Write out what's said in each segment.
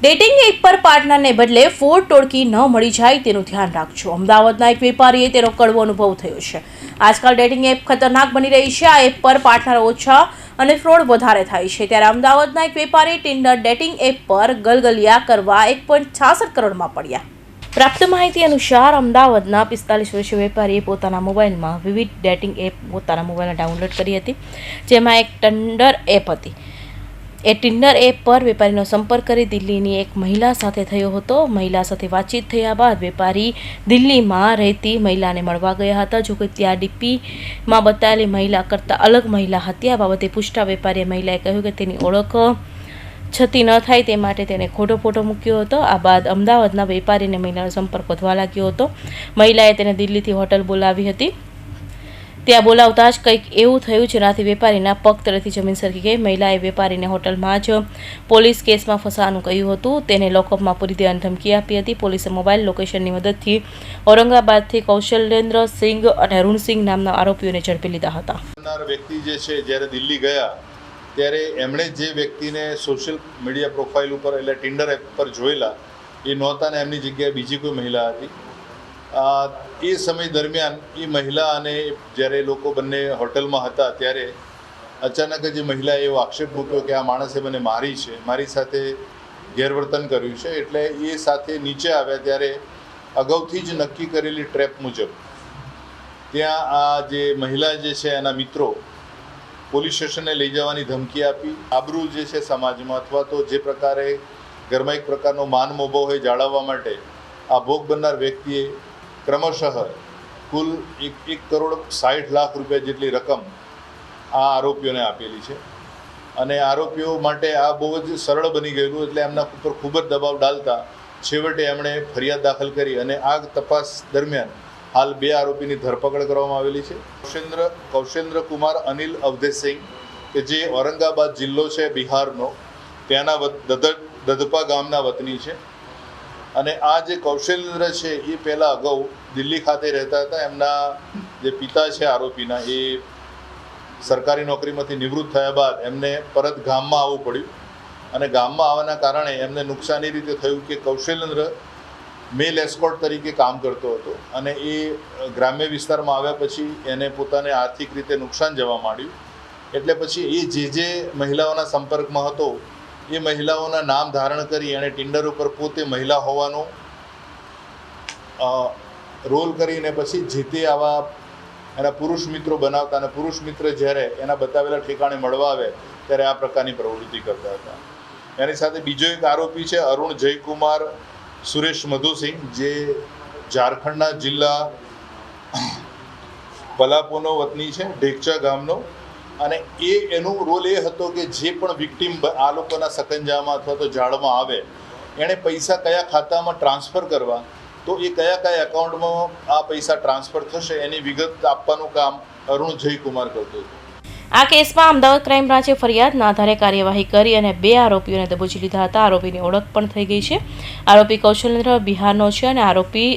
Dating app પર પાર્ટનરને બદલે ફોડ ટોળકી ન મળી જાય તેનું ધ્યાન રાખજો. અમદાવાદના એક વેપારીએ તેનો કડવો અનુભવ થયો છે. આજકાલ ડેટિંગ એપ ખતરનાક બની રહી છે. આ એપ પર પાર્ટનર ઓછા અને ફ્રોડ વધારે થાય છે. ત્યારે અમદાવાદના એક વેપારી ટિન્ડર ડેટિંગ એપ પર ગલગલિયા કરવા 1.66 કરોડમાં પડ્યા. પ્રાપ્ત માહિતી અનુસાર અમદાવાદના 45 વર્ષીય વેપારીએ પોતાના મોબાઈલમાં વિવિધ ડેટિંગ એપ પોતાના મોબાઈલમાં ડાઉનલોડ કરી હતી, જેમાં એક ટિન્ડર એપ હતી. એ ટિન્ડર એપ પર વેપારીનો સંપર્ક કરી દિલ્હીની એક મહિલા સાથે થયો હતો. મહિલા સાથે વાતચીત થયા બાદ વેપારી દિલ્હીમાં રહેતી મહિલાને મળવા ગયા હતા. જોકે ત્યાં ડીપીમાં બતાવેલી મહિલા કરતાં અલગ મહિલા હતી. આ બાબતે પૂછતા વેપારીએ મહિલાએ કહ્યું કે તેની ઓળખ છતી ન થાય તે માટે તેને ખોટો ફોટો મૂક્યો હતો. આ બાદ અમદાવાદના વેપારીને મહિલાનો સંપર્ક વધવા લાગ્યો હતો. મહિલાએ તેને દિલ્હીથી હોટલ બોલાવી હતી. ત્યાં બોલાવતા જ કંઈક એવું થયું જેનાથી વેપારીના પગ તળેથી જમીન સરકી ગઈ. મહિલાએ વેપારીને હોટલમાં જ પોલીસ કેસમાં ફસાવાનું કહ્યું હતું. તેને લોકઅપમાં પૂરી દેવાની ધમકી આપી હતી. પોલીસે મોબાઈલ લોકેશનની મદદથી ઔરંગાબાદથી કૌશલેન્દ્ર સિંઘ અને અરુણ સિંઘ નામના આરોપીઓને ઝડપી લીધા હતા. વ્યક્તિ જે છે જ્યારે દિલ્હી ગયા ત્યારે એમણે જે વ્યક્તિને સોશિયલ મીડિયા પ્રોફાઇલ ઉપર એટલે ટિન્ડર એપ પર જોયેલા એ નહોતા ને એમની જગ્યાએ બીજી કોઈ મહિલા હતી. એ સમય દરમિયાન એ મહિલા અને જ્યારે લોકો બંને હોટલમાં હતા ત્યારે અચાનક જ એ મહિલાએ એવો આક્ષેપ મૂક્યો કે આ માણસે મને મારી છે, મારી સાથે ગેરવર્તન કર્યું છે. એટલે એ સાથે નીચે આવ્યા ત્યારે અગાઉથી જ નક્કી કરેલી ટ્રેપ મુજબ ત્યાં આ જે મહિલા જે છે એના મિત્રો પોલીસ સ્ટેશને લઈ જવાની ધમકી આપી. આબરૂ જે છે સમાજમાં અથવા તો જે પ્રકારે ઘરમાં એક પ્રકારનો માન મોભો હોય જાળવવા માટે આ ભોગ બનનાર વ્યક્તિએ ક્રમશઃ કુલ 1,60,00,000 રૂપિયા જેટલી રકમ આ આરોપીઓને આપેલી છે. અને આરોપીઓ માટે આ બહુ જ સરળ બની ગયેલું, એટલે એમના ઉપર ખૂબ જ દબાવ ડાલતા છેવટે એમણે ફરિયાદ દાખલ કરી અને આ તપાસ દરમિયાન હાલ 2 આરોપીની ધરપકડ કરવામાં આવેલી છે. કૌશેન્દ્ર કુમાર અનિલ અવધેસિંહ કે જે ઔરંગાબાદ જિલ્લો છે બિહારનો, ત્યાંના દધપા ગામના વતની છે. અને આ જે કૌશલેન્દ્ર છે એ પહેલાં અગાઉ દિલ્હી ખાતે રહેતા હતા. એમના જે પિતા છે આરોપીના એ સરકારી નોકરીમાંથી નિવૃત્ત થયા બાદ એમને પરત ગામમાં આવવું પડ્યું. અને ગામમાં આવવાના કારણે એમને નુકસાન એ રીતે થયું કે કૌશલેન્દ્ર મેલ એસ્કોર્ટ તરીકે કામ કરતો હતો અને એ ગ્રામ્ય વિસ્તારમાં આવ્યા પછી એને પોતાને આર્થિક રીતે નુકસાન જવા માંડ્યું. એટલે પછી એ જે મહિલાઓના સંપર્કમાં હતો એ મહિલાઓના નામ ધારણ કરી અને ટિન્ડર ઉપર પોતે મહિલા હોવાનો રોલ કરીને પછી જે તે આવા એના પુરુષ મિત્રો બનાવતા અને પુરુષ મિત્ર જ્યારે એના બતાવેલા ઠેકાણે મળવા આવે ત્યારે આ પ્રકારની પ્રવૃત્તિ કરતા હતા. એની સાથે બીજો એક આરોપી છે અરુણ જયકુમાર સુરેશ મધુસિંહ, જે ઝારખંડના જિલ્લા પલાપોનો વતની છે, ઢેકચા ગામનો. અને એનો રોલ એ હતો કે જે પણ વિક્ટીમ આ લોકોના સકંજામાં અથવા તો જાળમાં આવે એણે પૈસા કયા ખાતામાં ટ્રાન્સફર કરવા, તો એ કયા એકાઉન્ટમાં આ પૈસા ટ્રાન્સફર થશે એની વિગત આપવાનું કામ અરુણ જયકુમાર કરતો હતો. આ કેસમાં અમદાવાદ ક્રાઇમ બ્રાન્ચે ફરિયાદના આધારે કાર્યવાહી કરી અને 2 આરોપીઓને દબોચી લીધા હતા. આરોપીની ઓળખ પણ થઈ ગઈ છે. આરોપી કૌશલેન્દ્ર બિહારનો છે અને આરોપી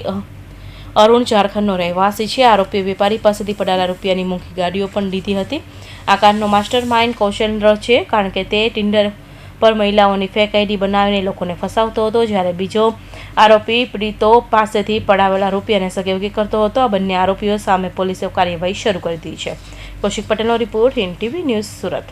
અરુણ ઝારખંડનો રહેવાસી છે. આરોપીએ વેપારી પાસેથી પડાયેલા રૂપિયાની મોંઘી ગાડીઓ પણ લીધી હતી. આ કાંડનો માસ્ટર માઇન્ડ કૌશલેન્દ્ર છે, કારણ કે તે ટિન્ડર પર મહિલાઓની ફેક આઈડી બનાવીને લોકોને ફસાવતો હતો, જ્યારે બીજો આરોપી પીડિતો પાસેથી પડાવેલા રૂપિયાને સગેવગી કરતો હતો. આ બંને આરોપીઓ સામે પોલીસે કાર્યવાહી શરૂ કરી દીધી છે. કૌશિક પટેલનો report, Hind TV news, Surat.